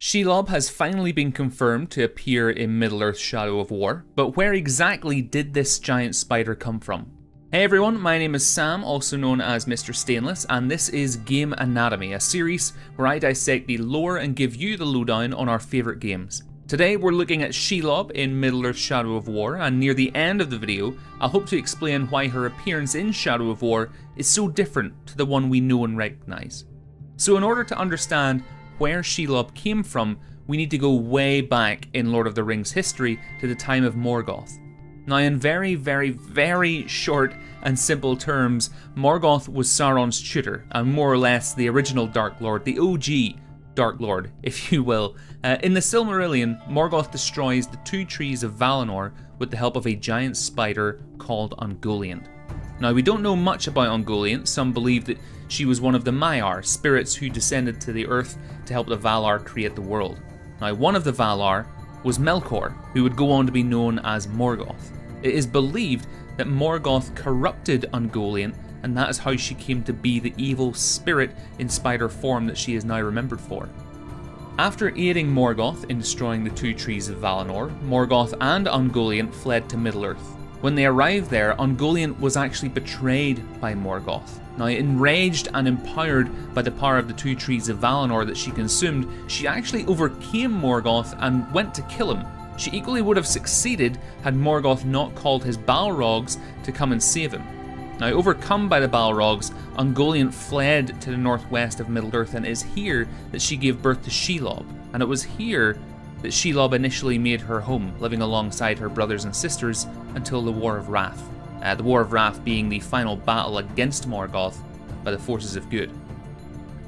SHELOB has finally been confirmed to appear in Middle-earth Shadow of War, but where exactly did this giant spider come from? Hey everyone, my name is Sam, also known as Mr. Stainless, and this is Game Anatomy, a series where I dissect the lore and give you the lowdown on our favourite games. Today we're looking at SHELOB in Middle-earth Shadow of War, and near the end of the video, I'll hope to explain why her appearance in Shadow of War is so different to the one we know and recognise. So in order to understand where SHELOB came from, we need to go way back in Lord of the Rings history to the time of Morgoth. Now in very short and simple terms, Morgoth was Sauron's tutor, and more or less the original Dark Lord, the OG Dark Lord, if you will. In the Silmarillion, Morgoth destroys the two trees of Valinor with the help of a giant spider called Ungoliant. Now we don't know much about Ungoliant. Some believe that she was one of the Maiar, spirits who descended to the earth to help the Valar create the world. Now one of the Valar was Melkor, who would go on to be known as Morgoth. It is believed that Morgoth corrupted Ungoliant, and that is how she came to be the evil spirit in spider form that she is now remembered for. After aiding Morgoth in destroying the two trees of Valinor, Morgoth and Ungoliant fled to Middle-earth. When they arrived there, Ungoliant was actually betrayed by Morgoth. Now, enraged and empowered by the power of the two trees of Valinor that she consumed, she actually overcame Morgoth and went to kill him. She equally would have succeeded had Morgoth not called his Balrogs to come and save him. Now, overcome by the Balrogs, Ungoliant fled to the northwest of Middle-earth, and it is here that she gave birth to SHELOB. And it was here that SHELOB initially made her home, living alongside her brothers and sisters until the War of Wrath. The War of Wrath being the final battle against Morgoth by the forces of good.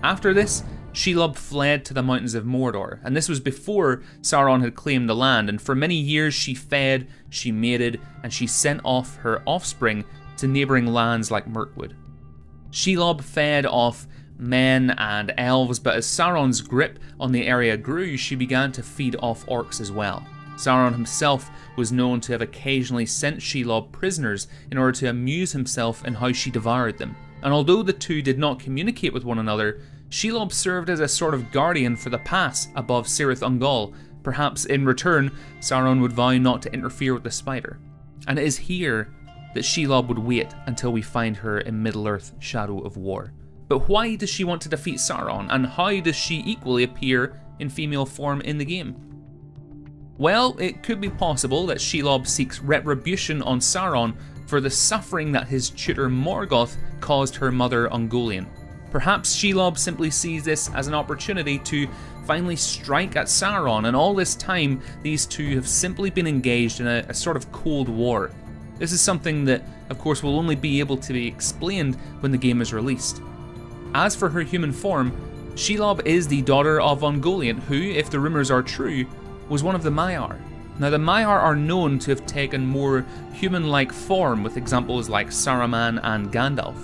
After this, SHELOB fled to the mountains of Mordor, and this was before Sauron had claimed the land, and for many years she fed, she mated, and she sent off her offspring to neighbouring lands like Mirkwood. SHELOB fed off men and elves, but as Sauron's grip on the area grew, she began to feed off orcs as well. Sauron himself was known to have occasionally sent SHELOB prisoners in order to amuse himself in how she devoured them. And although the two did not communicate with one another, SHELOB served as a sort of guardian for the pass above Cirith Ungol. Perhaps in return, Sauron would vow not to interfere with the spider. And it is here that SHELOB would wait until we find her in Middle-earth Shadow of War. But why does she want to defeat Sauron, and how does she equally appear in female form in the game? Well, it could be possible that SHELOB seeks retribution on Sauron for the suffering that his tutor Morgoth caused her mother Ungoliant. Perhaps SHELOB simply sees this as an opportunity to finally strike at Sauron, and all this time these two have simply been engaged in a sort of cold war. This is something that, of course, will only be able to be explained when the game is released. As for her human form, SHELOB is the daughter of Ungoliant, who, if the rumours are true, was one of the Maiar. Now the Maiar are known to have taken more human-like form, with examples like Saruman and Gandalf.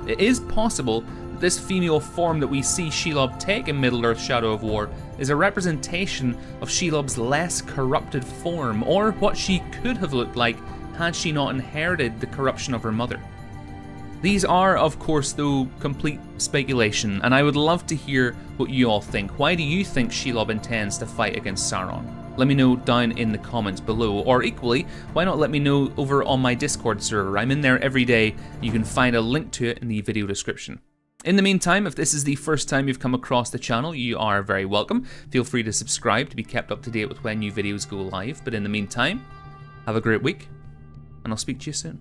It is possible that this female form that we see SHELOB take in Middle-earth Shadow of War is a representation of SHELOB's less corrupted form, or what she could have looked like had she not inherited the corruption of her mother. These are, of course, though, complete speculation, and I would love to hear what you all think. Why do you think SHELOB intends to fight against Sauron? Let me know down in the comments below, or equally, why not let me know over on my Discord server? I'm in there every day. You can find a link to it in the video description. In the meantime, if this is the first time you've come across the channel, you are very welcome. Feel free to subscribe to be kept up to date with when new videos go live, but in the meantime, have a great week, and I'll speak to you soon.